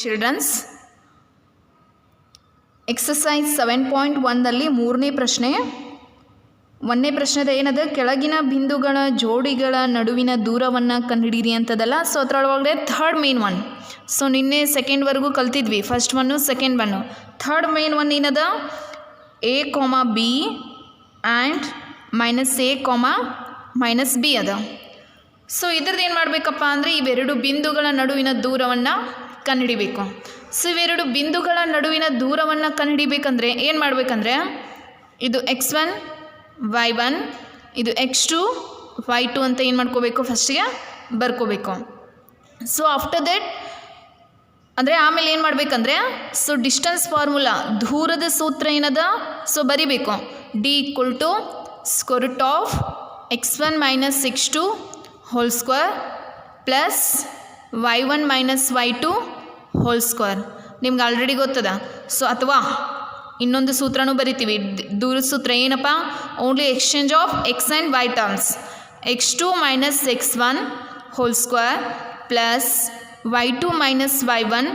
Children's exercise 7.1ದಲ್ಲಿ ಮೂರನೇ ಪ್ರಶ್ನೆ. ಒಂದನೇ ಪ್ರಶ್ನೆದ ಏನದ, ಕೆಳಗಿನ ಬಿಂದುಗಳ ಜೋಡಿಗಳ ನಡುವಿನ ದೂರವನ್ನು ಕಂಡುಹಿಡೀರಿ ಅಂತದಲ್ಲ. ಸೊ ಅದರೊಳಗಡೆ ಥರ್ಡ್ ಮೇನ್ ಒನ್. ಸೊ ನಿನ್ನೆ ಸೆಕೆಂಡ್ವರೆಗೂ ಕಲ್ತಿದ್ವಿ, ಫಸ್ಟ್ ಒನ್ನು ಸೆಕೆಂಡ್ ಒನ್ನು. ಥರ್ಡ್ ಮೇನ್ ಒನ್ ಏನದ, a, b and -a, -b ಅದ. ಸೊ ಇದ್ರದ್ದು ಏನು ಮಾಡಬೇಕಪ್ಪ ಅಂದರೆ ಇವೆರಡು ಬಿಂದುಗಳ ನಡುವಿನ ದೂರವನ್ನು ಕಂಡುಹಿಡಿಬೇಕು. ಸೊ ಇವೆರಡು ಬಿಂದುಗಳ ನಡುವಿನ ದೂರವನ್ನು ಕಂಡುಹಿಡಿಬೇಕಂದ್ರೆ ಏನು ಮಾಡಬೇಕಂದ್ರೆ, ಇದು x1 y1 ಇದು x2 y2 ಅಂತ ಏನು ಮಾಡ್ಕೋಬೇಕು, ಫಸ್ಟಿಗೆ ಬರ್ಕೋಬೇಕು. ಸೊ ಆಫ್ಟರ್ ದಟ್ ಅಂದರೆ ಆಮೇಲೆ ಏನು ಮಾಡಬೇಕಂದ್ರೆ, ಸೊ ಡಿಸ್ಟೆನ್ಸ್ ಫಾರ್ಮುಲಾ, ದೂರದ ಸೂತ್ರ ಏನದ, ಸೊ ಬರಿಬೇಕು. d = x1 - x2 whole square plus y1 - y2 whole square. ನಿಮ್ಗೆ ಆಲ್ರೆಡಿ ಗೊತ್ತದ. ಸೊ ಅಥವಾ ಇನ್ನೊಂದು ಸೂತ್ರನೂ ಬರಿತೀವಿ, ದೂರದ ಸೂತ್ರ ಏನಪ್ಪ, only exchange of x and y terms. x2 - x1 hole square plus y2 - y1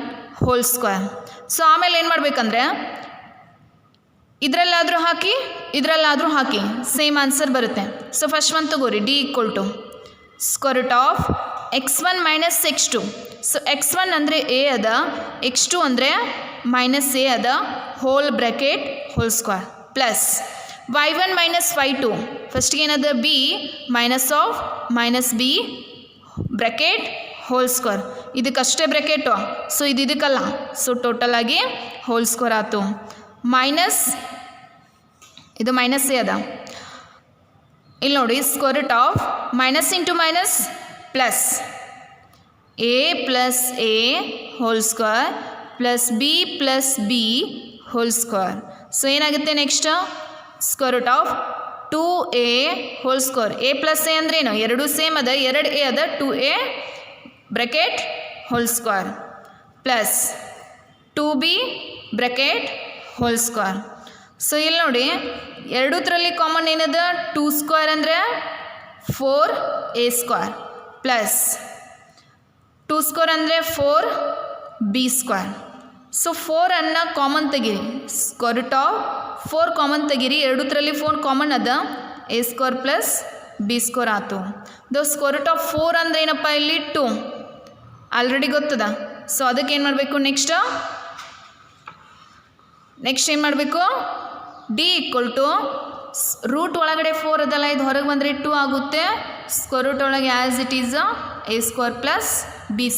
hole square. So ಆಮೇಲೆ ಏನು ಮಾಡಬೇಕಂದ್ರೆ, ಇದರಲ್ಲಾದರೂ ಹಾಕಿ ಇದರಲ್ಲಾದರೂ ಹಾಕಿ ಸೇಮ್ ಆನ್ಸರ್ ಬರುತ್ತೆ. ಸೊ ಫಸ್ಟ್ ಒಂದು ತಗೋರಿ, d = x1 - x2. So x1 ಅಂದರೆ a ಅದ, x2 ಅಂದರೆ -a ಅದ, whole bracket whole square plus y1 - y2 ಫಸ್ಟ್ಗೆ ಏನದ, b -b bracket whole square. ಇದಕ್ಕಷ್ಟೇ ಬ್ರ್ಯಾಕೆಟು, ಸೊ ಇದಕ್ಕಲ್ಲ. ಸೊ ಟೋಟಲ್ ಆಗಿ ಹೋಲ್ ಸ್ಕ್ವೇರ್ ಆಯಿತು. ಮೈನಸ್ ಇದು -a ಅದ. ಇಲ್ಲಿ ನೋಡಿ, minus into minus plus a + a whole square plus b + b whole square. So ಏನಾಗುತ್ತೆ next, √2a whole square. a + a ಅಂದ್ರೇನು, ಎರಡು ಸೇಮ್ ಅದ, 2a ಅದ, 2a bracket whole square plus 2b bracket whole square. So ಇಲ್ಲಿ ನೋಡಿ, ಎರಡೂದ್ರಲ್ಲಿ common ಏನದ, 2 square ಅಂದರೆ 4a² plus 2 square ಅಂದರೆ 4b². ಸೊ 4 ಕಾಮನ್ ತೆಗೀರಿ, √4 ಕಾಮನ್ ತೆಗೀರಿ, ಎರಡೂದ್ರಲ್ಲಿ 4 ಕಾಮನ್ ಅದ, a² ಪ್ಲಸ್ b² ಆಯಿತು. √4 ಅಂದರೆ ಏನಪ್ಪ, ಇಲ್ಲಿ 2 ಆಲ್ರೆಡಿ ಗೊತ್ತದ. ಸೊ ಅದಕ್ಕೆ ಏನು ಮಾಡಬೇಕು, ನೆಕ್ಸ್ಟ್ ಏನು ಮಾಡಬೇಕು, d = ರೂಟ್ ಒಳಗಡೆ 4 ಅದಲ್ಲ, ಇದು ಹೊರಗೆ ಬಂದರೆ 2 ಆಗುತ್ತೆ. ಸ್ಕ್ವೇರ್ ಒಳಗೆ as it is a² plus b².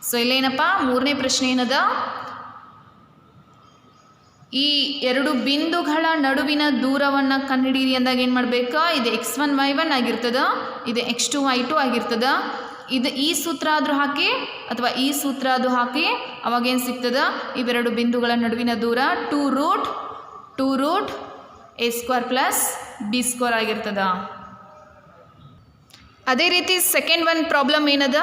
So ಇಲ್ಲೇನಪ್ಪ, ಮೂರನೇ ಪ್ರಶ್ನೆ ಏನದ, ಈ ಎರಡು ಬಿಂದುಗಳ ನಡುವಿನ ದೂರವನ್ನು ಕಂಡುಹಿಡೀರಿ ಅಂದಾಗ ಏನು ಮಾಡಬೇಕು, ಇದು x1 y1 ಆಗಿರ್ತದೆ, ಇದು x2 y2 ಆಗಿರ್ತದೆ. ಇದು ಈ ಸೂತ್ರ ಆದರೂ ಹಾಕಿ ಅಥವಾ ಈ ಸೂತ್ರ ಅದು ಹಾಕಿ, ಅವಾಗೇನು ಸಿಗ್ತದೆ, ಇವೆರಡು ಬಿಂದುಗಳ ನಡುವಿನ ದೂರ 2√a² ಪ್ಲಸ್ b² ಆಗಿರ್ತದೆ. ಅದೇ ರೀತಿ ಸೆಕೆಂಡ್ ಒನ್ ಪ್ರಾಬ್ಲಮ್ ಏನದ,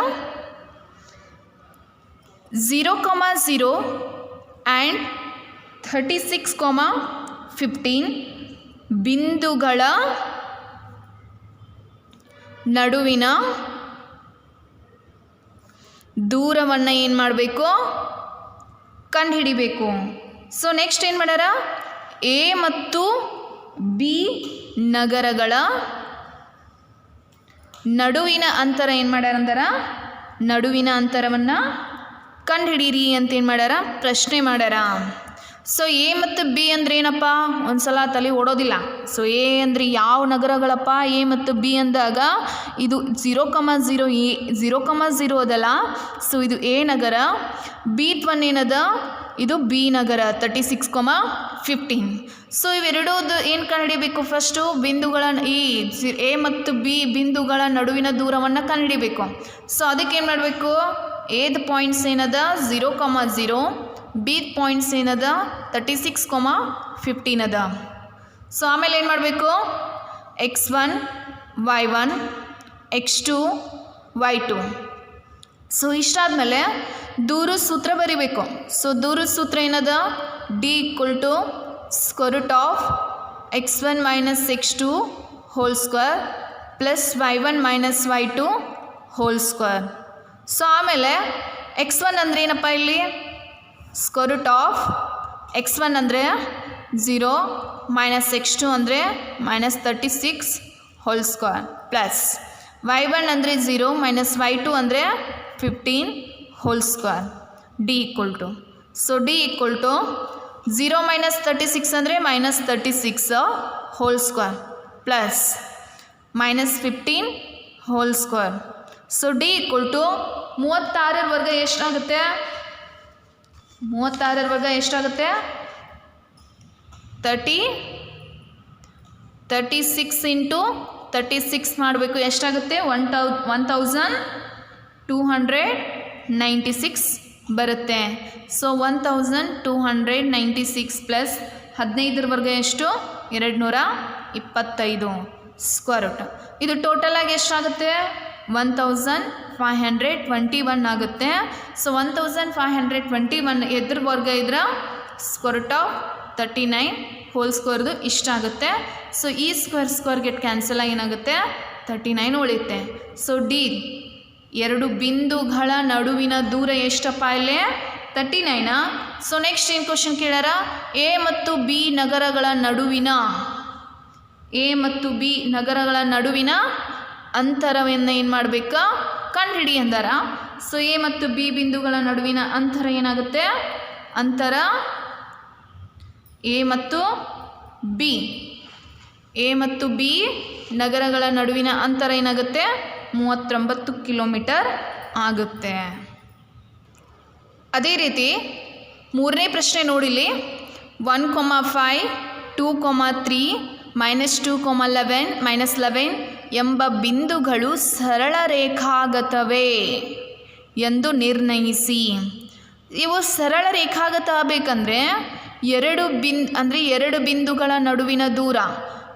0,0 ಆ್ಯಂಡ್ 36,15 ಬಿಂದುಗಳ ನಡುವಿನ ದೂರವನ್ನು ಏನು ಮಾಡಬೇಕು, ಕಂಡುಹಿಡಿಬೇಕು. ಸೊ ನೆಕ್ಸ್ಟ್ ಏನು ಮಾಡ್ಯಾರ, ಎ ಮತ್ತು ಬಿ ನಗರಗಳ ನಡುವಿನ ಅಂತರ ಏನು ಮಾಡ್ಯಾರ ಅಂತಾರ, ನಡುವಿನ ಅಂತರವನ್ನು ಕಂಡುಹಿಡೀರಿ ಅಂತ ಏನು ಮಾಡ್ಯಾರ, ಪ್ರಶ್ನೆ ಮಾಡ್ಯಾರ. ಸೊ ಎ ಮತ್ತು ಬಿ ಅಂದ್ರೆ ಏನಪ್ಪ, ಒಂದು ಸಲ ತಲೆ ಓಡೋದಿಲ್ಲ. ಸೊ ಎ ಅಂದರೆ ಯಾವ ನಗರಗಳಪ್ಪ, ಎ ಮತ್ತು ಬಿ ಅಂದಾಗ ಇದು 0,0 ಅದಲ್ಲ. ಸೊ ಇದು ಎ ನಗರ, B1 ಏನದ, ಇದು ಬಿ ನಗರ 36,15. ಸೊ ಇವೆರಡೂದು ಏನು ಕಂಡುಹಿಡಿಬೇಕು, ಫಸ್ಟು ಬಿಂದುಗಳ ಈ ಎ ಮತ್ತು ಬಿ ಬಿಂದುಗಳ ನಡುವಿನ ದೂರವನ್ನು ಕಂಡುಹಿಡಿಬೇಕು. ಸೊ ಅದಕ್ಕೆ ಏನು ಮಾಡಬೇಕು, ಎದ ಪಾಯಿಂಟ್ಸ್ ಏನದ 0,0, ಬಿ ಪಾಯಿಂಟ್ಸ್ ಏನದ 36,15 ಅದ. ಸೊ ಆಮೇಲೆ ಏನು ಮಾಡಬೇಕು, x1 y1 x2 y2. So ಇಷ್ಟಾದಮೇಲೆ ದೂರದ ಸೂತ್ರ ಬರಿಬೇಕು. ಸೊ ದೂರದ ಸೂತ್ರ ಏನದ, d = x1 - x2 whole square plus y1 - y2 whole square. So ಆಮೇಲೆ x1 ಅಂದರೆ ಏನಪ್ಪ ಇಲ್ಲಿ ಸ್ಕ್ವೇರ್ ರೂಟ್ ಆಫ್ x1 ಅಂದರೆ 0 ಮೈನಸ್ x2 ಅಂದರೆ minus 36 whole square plus y1 ಅಂದರೆ 0 ಮೈನಸ್ y2 ಅಂದರೆ 15 whole square D equal to so D equal to 0 minus 36 ಅಂದರೆ minus 36 whole square plus minus 15 whole square so D equal to 36 ವರ್ಗ ಎಷ್ಟಾಗುತ್ತೆ 36 ವರ್ಗ ಎಷ್ಟಾಗುತ್ತೆ 36 into 36 ಮಾಡಬೇಕು ಎಷ್ಟಾಗುತ್ತೆ 1296 ಬರುತ್ತೆ ಸೊ 1296 ಪ್ಲಸ್ 15 ವರ್ಗ ಎಷ್ಟು 225 ಸ್ಕ್ವೇರ್ ರೂಟ್ ಇದು ಟೋಟಲಾಗಿ ಎಷ್ಟಾಗುತ್ತೆ 1521 ಆಗುತ್ತೆ ಸೊ 1521 ಎದ್ರ ವರ್ಗ ಇದ್ರ ಸ್ಕ್ವೇರ್ ರೂಟ್ ಆಫ್ 39 ಹೋಲ್ ಸ್ಕ್ವೇರ್ದು ಇಷ್ಟ ಆಗುತ್ತೆ ಸೊ ಈ ಸ್ಕ್ವೇರ್ ಗೆಟ್ ಕ್ಯಾನ್ಸಲ್ ಆಗಿ ಏನಾಗುತ್ತೆ 39 ಉಳಿಯುತ್ತೆ ಸೊ ಡಿ ಎರಡು ಬಿಂದುಗಳ ನಡುವಿನ ದೂರ ಎಷ್ಟಪ್ಪ ಇಲ್ಲಿ 39 ಸೊ ನೆಕ್ಸ್ಟ್ ಏನು ಕ್ವಶನ್ ಕೇಳ್ಯಾರ ಎ ಮತ್ತು ಬಿ ನಗರಗಳ ನಡುವಿನ ಅಂತರವನ್ನು ಏನು ಮಾಡಬೇಕು ಕಂಡುಹಿಡಿ ಅಂದಾರ ಸೊ ಎ ಮತ್ತು ಬಿ ಬಿಂದುಗಳ ನಡುವಿನ ಅಂತರ ಏನಾಗುತ್ತೆ ಅಂತರ ಎ ಮತ್ತು ಬಿ ನಗರಗಳ ನಡುವಿನ ಅಂತರ ಏನಾಗುತ್ತೆ 39 ಕಿಲೋಮೀಟರ್ ಆಗುತ್ತೆ. ಅದೇ ರೀತಿ ಮೂರನೇ ಪ್ರಶ್ನೆ ನೋಡಿಲಿ 1,5 2,3 -2,11 -11 ಎಂಬ ಬಿಂದುಗಳು ಸರಳ ರೇಖಾಗತವೇ ಎಂದು ನಿರ್ಣಯಿಸಿ. ಇವು ಸರಳ ರೇಖಾಗತ ಆಗಬೇಕಂದ್ರೆ ಎರಡು ಬಿಂದುಗಳ ನಡುವಿನ ದೂರ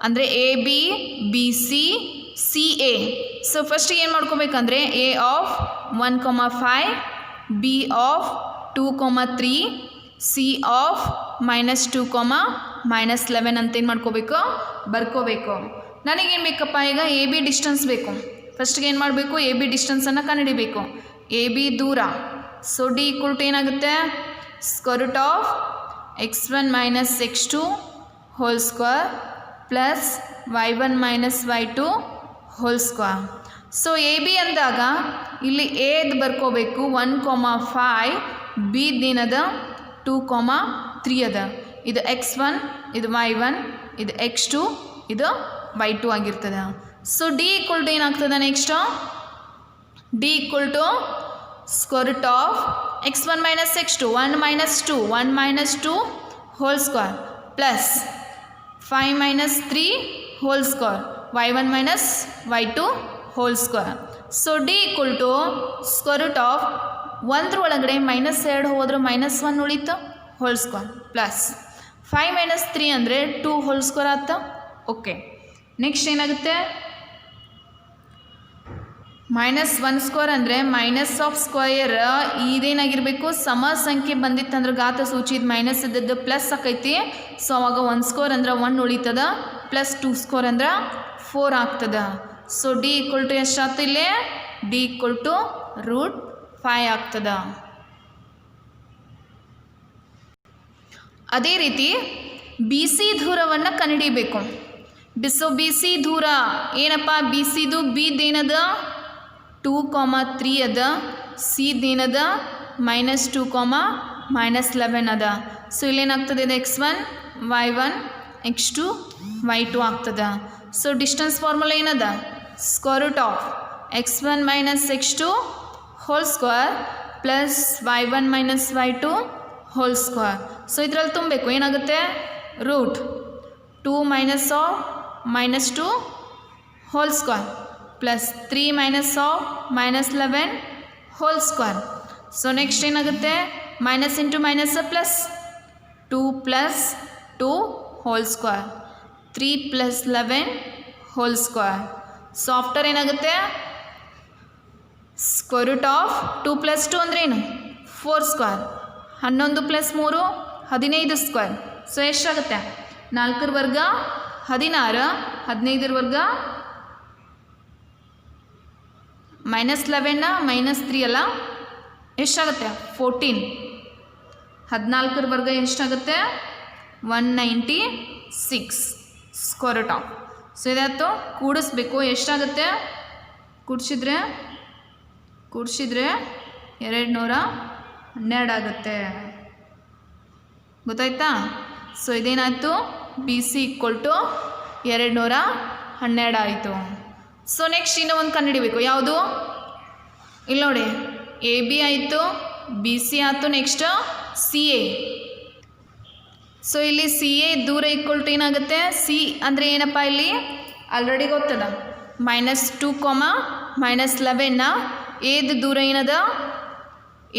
ಅಂದರೆ A B B C C A. So ಫಸ್ಟಿಗೆ ಏನು ಮಾಡ್ಕೋಬೇಕಂದ್ರೆ A of 1,5 B of 2,3 C of -2, -11 ಅಂತ ಏನು ಮಾಡ್ಕೋಬೇಕು ಬರ್ಕೋಬೇಕು. ನನಗೇನು ಬೇಕಪ್ಪ ಈಗ ಎ ಬಿ ಡಿಸ್ಟೆನ್ಸ್ ಬೇಕು. ಫಸ್ಟಿಗೆ ಏನು ಮಾಡಬೇಕು ಎ ಬಿ ಡಿಸ್ಟೆನ್ಸನ್ನು ಕಂಡುಹಿಡಿಬೇಕು. ಎ ಬಿ ದೂರ ಸೊ ಡಿ ಈಕ್ವಲ್ ಟು ಏನಾಗುತ್ತೆ √ of x1 - x2 whole square plus y1 - y2 whole square. So A B ಅಂದಾಗ ಇಲ್ಲಿ ಎದು ಬರ್ಕೋಬೇಕು 1,5 ಬಿದೇನದ 2,3 ಅದ. ಇದು x1 ಇದು y1 ಇದು x2 ಇದು y2 ಆಗಿರ್ತದೆ. ಸೊ ಡಿ ಈಕ್ವಲ್ ಟು ಏನಾಗ್ತದೆ next D equal to √ of x1 - x2 1 - 2 whole square plus 5 - 3 whole square y1 - y2 whole square. So D equal to √ of 1 ಒಳಗಡೆ -2 ಹೋದ್ರೆ -1 ಉಳಿತು ಹೋಲ್ ಸ್ಕ್ವೇರ್ ಪ್ಲಸ್ 5 - 3 ಅಂದರೆ 2 whole square ಆತ. Okay next ಏನಾಗುತ್ತೆ -1 square ಅಂದರೆ minus of square ಇದೇನಾಗಿರಬೇಕು ಸಮ ಸಂಖ್ಯೆ ಬಂದಿತ್ತಂದ್ರೆ ಘಾತ ಸೂಚಿ ಇದು ಮೈನಸ್ ಇದ್ದದ್ದು ಪ್ಲಸ್ ಆಕೈತಿ. ಸೊ ಅವಾಗ 1 ಸ್ಕ್ವೇರ್ ಅಂದ್ರೆ 1 ಉಳಿತದ ಪ್ಲಸ್ 2 ಸ್ಕ್ವೇರ್ ಅಂದ್ರೆ 4 ಆಗ್ತದ. ಸೊ ಡಿ ಈಕ್ವಲ್ ಟು ಎಷ್ಟಾಗ್ತದೆ ಇಲ್ಲಿ ಡಿ ಈಕ್ವಲ್ ಟು √5 ಆಗ್ತದ. ಅದೇ ರೀತಿ ಬಿ ಸಿ ದೂರವನ್ನು ಕಂಡುಹಿಡಿಬೇಕು. ಸೊ ಬಿ ಸಿ ದೂರ ಏನಪ್ಪ ಬಿ ಸಿದು ಬಿದೇನದ 2,3 ಅದ ಸಿದೇನದ -2, -11 ಅದ. ಸೊ ಇಲ್ಲೇನಾಗ್ತದೆ ಇದು x1 y1 x2 y2 ಆಗ್ತದೆ. ಸೊ ಡಿಸ್ಟೆನ್ಸ್ ಫಾರ್ಮುಲಾ ಏನದ √ of x1 - x2 whole square plus y1 - y2 whole square. So ಇದರಲ್ಲಿ ತುಂಬಬೇಕು ಏನಾಗುತ್ತೆ √2 -2 whole square plus 3 -11 whole square. So next ಏನಾಗುತ್ತೆ minus into minus plus 2 + 2 whole square 3 + 11 whole square. So after ಏನಾಗುತ್ತೆ √ of 2 + 2 ಅಂದ್ರೆ ಏನು 4 square 11 + 3 15 square. So ಎಷ್ಟಾಗುತ್ತೆ 4 ವರ್ಗ 16 15 ವರ್ಗ -11 -3 ಅಲ್ಲ ಎಷ್ಟಾಗುತ್ತೆ 14. 14 ವರ್ಗ ಎಷ್ಟಾಗುತ್ತೆ 196 ಸ್ಕ್ವೇರ್ ರೂಟ್ ಆಫ್. ಸೊ ಇದಾಯ್ತು. ಕೂಡಿಸ್ಬೇಕು. ಎಷ್ಟಾಗುತ್ತೆ ಕೂಡಿಸಿದ್ರೆ 212 ಆಗುತ್ತೆ. ಗೊತ್ತಾಯ್ತಾ? ಸೊ ಇದೇನಾಯಿತು ಬಿ ಸಿ ಈಕ್ವಲ್ ಟು 212 ಆಯಿತು. ಸೊ ನೆಕ್ಸ್ಟ್ ಇನ್ನೂ ಒಂದು ಕಂಡುಹಿಡಿಬೇಕು. ಯಾವುದು? ಇಲ್ಲಿ ನೋಡಿ, ಎ ಬಿ ಆಯಿತು, ಬಿ ಸಿ ಆಯಿತು, ನೆಕ್ಸ್ಟ್ ಸಿ ಎ. ಸೊ ಇಲ್ಲಿ ಸಿ ಎ ದೂರ ಈಕ್ವಲ್ ಟು ಏನಾಗುತ್ತೆ, ಸಿ ಅಂದರೆ ಏನಪ್ಪ ಇಲ್ಲಿ ಆಲ್ರೆಡಿ ಗೊತ್ತದ, -2, -11. ಏದು ದೂರ ಏನದ?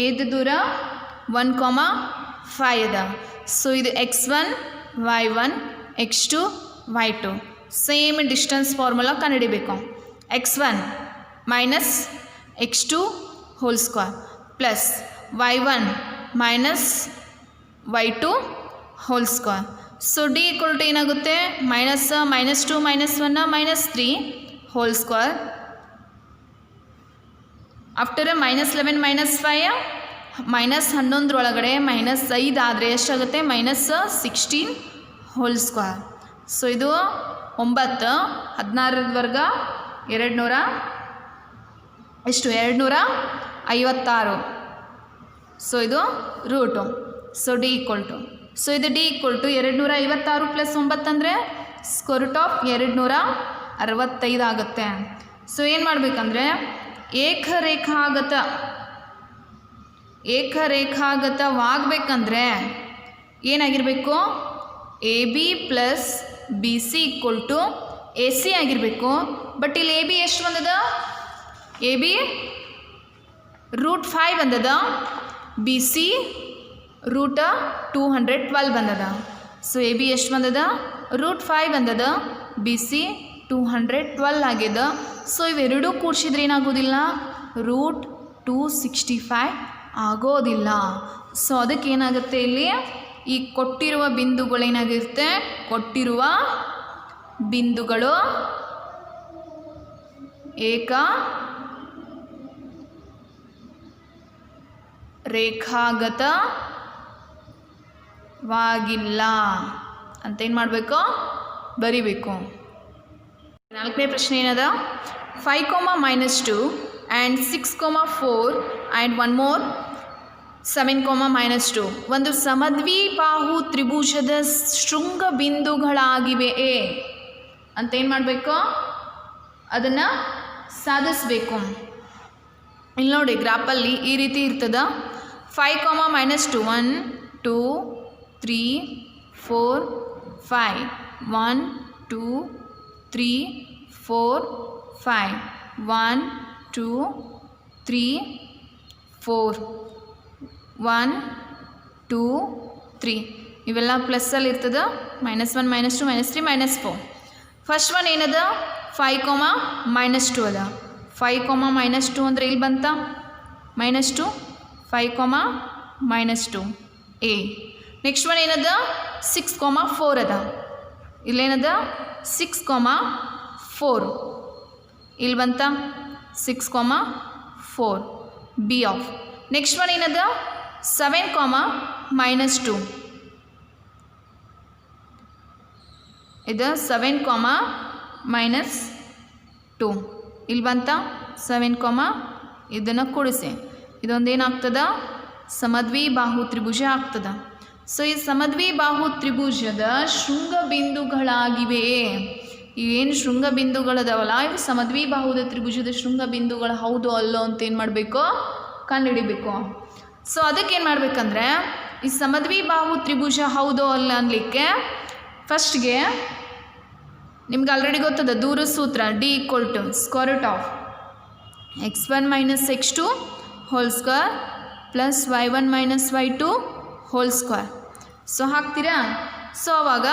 ಏದು ದೂರ 1,5 ಅದ. ಸೊ ಇದು x1 y1 x2 y2 same distance formula ಕಂಡುಹಿಡಿಬೇಕು. x1 minus x2 whole square plus y1 minus y2 whole square. So D equal to ಏನಾಗುತ್ತೆ -2 -1 -3 ಹೋಲ್ ಸ್ಕ್ವೇರ್. ಆಫ್ಟರ್ -11 -5 -11 ಒಳಗಡೆ -5 ಆದರೆ ಎಷ್ಟಾಗುತ್ತೆ -16 ಹೋಲ್ ಸ್ಕ್ವೇರ್. ಸೊ ಇದು 9 16 ವರ್ಗ 256. ಸೊ ಇದು root. So D equal to, so ಇದು D equal to 256 + 9 ಅಂದರೆ square root of 265 ಆಗುತ್ತೆ. ಸೊ ಏನು ಮಾಡಬೇಕಂದ್ರೆ ಏಕರೇಖಾಗತವಾಗಬೇಕಂದ್ರೆ ಏನಾಗಿರಬೇಕು, A B plus B C equal to A C ಆಗಿರಬೇಕು. ಬಟ್ ಇಲ್ಲಿ ಎ ಬಿ ಎಷ್ಟು ಬಂದದ? ಎ ಬಿ √5 ಬಂದದ, ಬಿ ಸಿ √212 ಬಂದದ. ಸೊ ಎ ಬಿ ಎಷ್ಟು ಬಂದದ? √5 ಬಂದದ, ಬಿ ಸಿ 212 ಆಗ್ಯದ. ಸೊ ಇವೆರಡೂ ಕೂಡಿಸಿದ್ರೆ ಏನಾಗೋದಿಲ್ಲ, √265 ಆಗೋದಿಲ್ಲ. ಸೊ ಅದಕ್ಕೆ ಏನಾಗುತ್ತೆ, ಇಲ್ಲಿ ಈ ಕೊಟ್ಟಿರುವ ಬಿಂದುಗಳೇನಾಗಿರುತ್ತೆ, ಕೊಟ್ಟಿರುವ ಬಿಂದುಗಳು ರೇಖಾಗತವಾಗಿಲ್ಲ ಅಂತ ಏನು ಮಾಡಬೇಕು, ಬರಿಬೇಕು. 4ನೇ ಪ್ರಶ್ನೆ ಏನದ? 5, -2 ಆ್ಯಂಡ್ 6, 4 ಆ್ಯಂಡ್ 1 more 7, -2 ಒಂದು ಸಮದ್ವಿಬಾಹು ತ್ರಿಭುಜದ ಶೃಂಗ ಬಿಂದುಗಳಾಗಿವೆ ಅಂತ ಏನು ಮಾಡಬೇಕು, ಅದನ್ನು ಸಾಧಿಸಬೇಕು. ಇಲ್ಲಿ ನೋಡಿ ಗ್ರಾಫಲ್ಲಿ ಈ ರೀತಿ ಇರ್ತದ. 5, -2 1 2 3 4 5 1 2 3 4 5 1 2 3 4 1 2 3 ಇವೆಲ್ಲ ಪ್ಲಸ್ಸಲ್ಲಿ ಇರ್ತದೆ. -1 -2 -3 -4. ಫಸ್ಟ್ ಒನ್ ಏನದ? 5, -2 ಅದ. 5, -2 ಅಂದರೆ ಇಲ್ಲಿ ಬಂತ -2 5, -2 ಎ. ನೆಕ್ಸ್ಟ್ ಒನ್ ಏನದ? 6, 4 ಅದ. ಇಲ್ಲೇನದ? 6, 4 ಇಲ್ಲಿ ಬಂತ 6, 4 ಬಿ ಆಫ್. ನೆಕ್ಸ್ಟ್ ಒನ್ ಏನದ? 7, -2 ಇದು 7, -2 ಇಲ್ಲಿ ಬಂತ 7, ಇದನ್ನು ಕೂಡಿಸಿ ಇದೊಂದೇನಾಗ್ತದ, ಸಮದ್ವಿಬಾಹು ತ್ರಿಭುಜ ಆಗ್ತದ. ಸೊ ಈ ಸಮದ್ವಿಬಾಹು ತ್ರಿಭುಜದ ಶೃಂಗ ಬಿಂದುಗಳಾಗಿವೆ. ಇವೇನು ಶೃಂಗ ಬಿಂದುಗಳದಾವಲ್ಲ, ಇವು ಸಮದ್ವಿಬಾಹುದ ತ್ರಿಭುಜದ ಶೃಂಗ ಬಿಂದುಗಳು ಹೌದು ಅಲ್ಲೋ ಅಂತ ಏನು ಮಾಡಬೇಕು, ಕಂಡುಹಿಡಿಬೇಕು. ಸೊ ಅದಕ್ಕೇನು ಮಾಡಬೇಕಂದ್ರೆ ಈ ಸಮದ್ವಿಬಾಹು ತ್ರಿಭುಜ ಹೌದೋ ಅಲ್ಲ ಅನ್ಲಿಕ್ಕೆ ಫಸ್ಟ್ಗೆ ನಿಮ್ಗೆ ಆಲ್ರೆಡಿ ಗೊತ್ತದ ದೂರ ಸೂತ್ರ, D equal to square root of x1 - x2 whole square plus y1 - y2 whole square. So ಹಾಕ್ತೀರಾ? ಸೊ ಅವಾಗ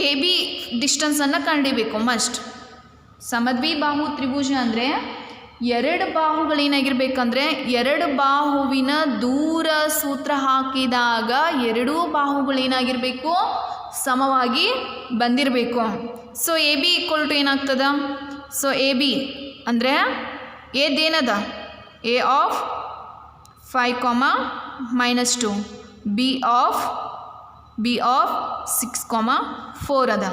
ಎ ಬಿ ಡಿಸ್ಟೆನ್ಸನ್ನು ಕಂಡುಹಿಡಿಬೇಕು ಮಸ್ಟ್. ಸಮದ್ವಿಬಾಹು ತ್ರಿಭುಜ ಅಂದರೆ ಎರಡು ಬಾಹುಗಳೇನಾಗಿರ್ಬೇಕಂದ್ರೆ ಎರಡು ಬಾಹುವಿನ ದೂರ ಸೂತ್ರ ಹಾಕಿದಾಗ ಎರಡೂ ಬಾಹುಗಳೇನಾಗಿರಬೇಕು, ಸಮವಾಗಿ ಬಂದಿರಬೇಕು. So A B equal to ಏನಾಗ್ತದ? ಸೊ ಎ ಬಿ ಅಂದರೆ ಏದೇನದ ಎ ಆಫ್ 5, -2 ಬಿ ಆಫ್ 6, 4 ಅದ.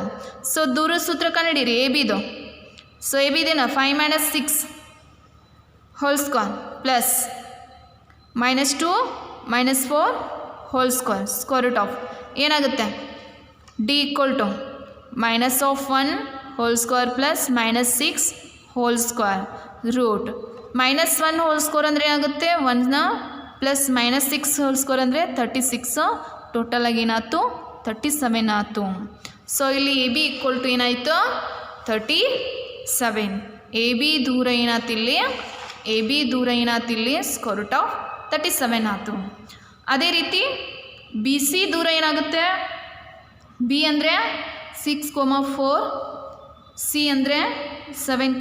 ಸೊ ದೂರ ಸೂತ್ರ ಕಂಡಿಡಿರಿ ಎ ಬಿದು. ಸೊ ಎ ಬಿದೇನ 5 - 6 whole square plus -2 - 4 whole square square root of ಏನಾಗುತ್ತೆ D equal to -1 whole square plus -6 whole square root -1 whole square ಅಂದರೆ ಏನಾಗುತ್ತೆ 1 ಪ್ಲಸ್ -6 ಹೋಲ್ ಸ್ಕ್ವೇರ್ ಅಂದರೆ 36 ಟೋಟಲಾಗಿ ಏನಾಯ್ತು 37 ಆಯಿತು. ಸೊ ಇಲ್ಲಿ ಎ ಬಿ ಈಕ್ವಲ್ ಟು ಏನಾಯಿತು 37. ಎ ಬಿ ದೂರ ಏನಾತಿಲ್ಲಿ ಸ್ಕ್ವೇರ್ ರೂಟ್ ಆಫ್ 37 ಆಯಿತು. ಅದೇ ರೀತಿ ಬಿ ಸಿ ದೂರ ಏನಾಗುತ್ತೆ ಬಿ ಅಂದರೆ 6, 4 ಸಿ ಅಂದರೆ 7,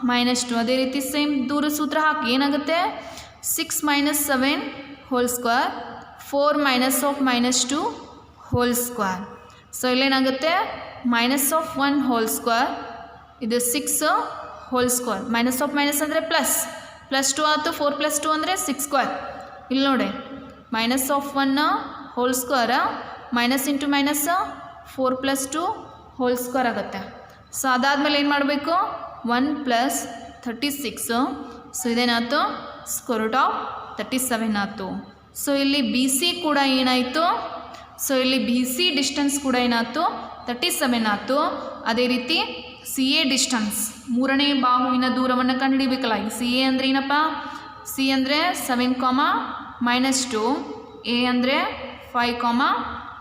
-2. ಅದೇ ರೀತಿ ಸೇಮ್ ದೂರ ಸೂತ್ರ ಹಾಕಿ ಏನಾಗುತ್ತೆ 6 - 7 whole square 4 -2 whole square. So ಇಲ್ಲೇನಾಗುತ್ತೆ -1 ಹೋಲ್ ಸ್ಕ್ವೇರ್ ಇದು 6 ಹೋಲ್ ಸ್ಕ್ವೇರ್ -= ಅಂದರೆ +2 ಆಯಿತು 4 + 2 ಅಂದರೆ 6 ಸ್ಕ್ವೇರ್. ಇಲ್ಲಿ ನೋಡಿ -1 whole square minus into minus 4 + 2 whole square ಆಗುತ್ತೆ. ಸೊ ಅದಾದಮೇಲೆ ಏನು ಮಾಡಬೇಕು 1 + 36. ಸೊ ಇದೇನಾಯ್ತು ಸ್ಕ್ವೇರ್ ರೂಟ್ ಆಫ್ 37 ಆಯಿತು. ಸೊ ಇಲ್ಲಿ ಬಿ ಸಿ ಕೂಡ ಏನಾಯಿತು ಬಿ ಸಿ ಡಿಸ್ಟೆನ್ಸ್ ಕೂಡ ಏನಾಯ್ತು 37 ಆಯಿತು. ಅದೇ ರೀತಿ ಸಿ ಎ ಡಿಸ್ಟೆನ್ಸ್ ಮೂರನೇ ಬಾಹುವಿನ ದೂರವನ್ನು ಕಂಡುಹಿಡಿಬೇಕಲ್ಲ. ಈಗ ಸಿ ಎ ಅಂದರೆ ಏನಪ್ಪ ಸಿ ಅಂದರೆ 7, -2 ಎ ಅಂದರೆ 5,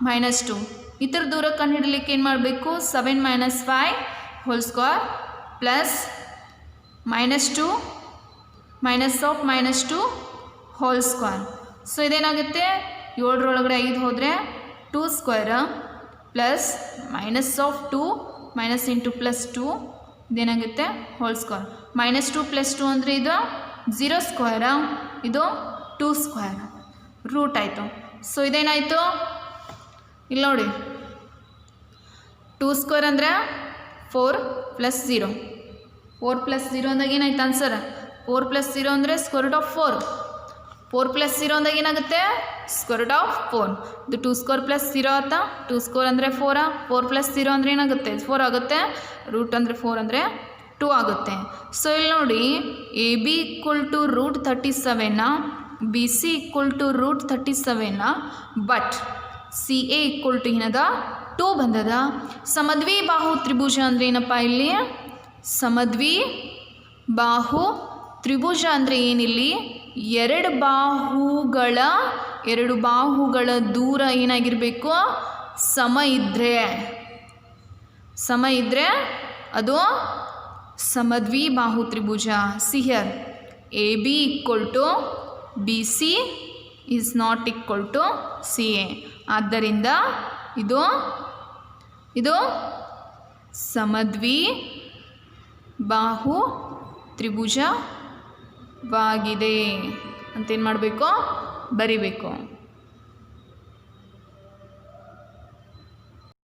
-2 ಇತರ ದೂರ ಕಂಡುಹಿಡಲಿಕ್ಕೆ ಏನು ಮಾಡಬೇಕು 7 - 5 whole square plus -2 -2 whole square. So ಇದೇನಾಗುತ್ತೆ 7ರೊಳಗಡೆ 5 ಹೋದರೆ 2 ಸ್ಕ್ವೇರ್ ಪ್ಲಸ್ -2 -+2 ಇದೇನಾಗುತ್ತೆ ಹೋಲ್ ಸ್ಕ್ವೇರ್. -2 + 2 ಅಂದರೆ ಇದು 0 ಸ್ಕ್ವೇರ್ ಇದು 2 ಸ್ಕ್ವೇರ್ ರೂಟ್ ಆಯಿತು. ಸೊ ಇದೇನಾಯಿತು ಇಲ್ಲಿ ನೋಡಿ 2 ಸ್ಕ್ವೇರ್ ಅಂದರೆ 4 + 0 ಅಂದಾಗ ಏನಾಯ್ತು ಆನ್ಸರ್ 4 + 0 ಅಂದರೆ ಸ್ಕ್ವೇರ್ ರೂಟ್ ಆಫ್ 4 + 0 ಅಂದಾಗ ಏನಾಗುತ್ತೆ ಸ್ಕ್ವೇರ್ ರೂಟ್ ಆಫ್ 4. ಇದು 2 ಸ್ಕ್ವೇರ್ + 0 ಆಯ್ತಾ 2 ಸ್ಕ್ವೇರ್ ಅಂದರೆ 4 + 0 ಅಂದರೆ ಏನಾಗುತ್ತೆ 4 ಆಗುತ್ತೆ ರೂಟ್ ಅಂದರೆ 4 ಅಂದರೆ 2 ಆಗುತ್ತೆ. ಸೊ ಇಲ್ಲಿ ನೋಡಿ A B equal to √37 B C equal to √37 but C A equal to ಏನದ 2 ಬಂದದ. ಸಮದ್ವಿ ಬಾಹು ತ್ರಿಭುಜ ಅಂದರೆ ಏನಪ್ಪ ಇಲ್ಲಿ ಸಮದ್ವಿ ಬಾಹು ತ್ರಿಭುಜ ಅಂದರೆ ಏನಿಲ್ಲಿ ಎರಡು ಬಾಹುಗಳ ದೂರ ಏನಾಗಿರಬೇಕು ಸಮ ಇದ್ದರೆ ಅದು ಸಮದ್ವಿ ಬಾಹು ತ್ರಿಭುಜ. See here A B equal to B C is not equal to C A. ಆದ್ದರಿಂದ ಇದು ಸಮದ್ವಿ ಬಾಹು ತ್ರಿಭುಜವಾಗಿದೆ ಅಂತೇನು ಮಾಡಬೇಕು ಬರಿಬೇಕು.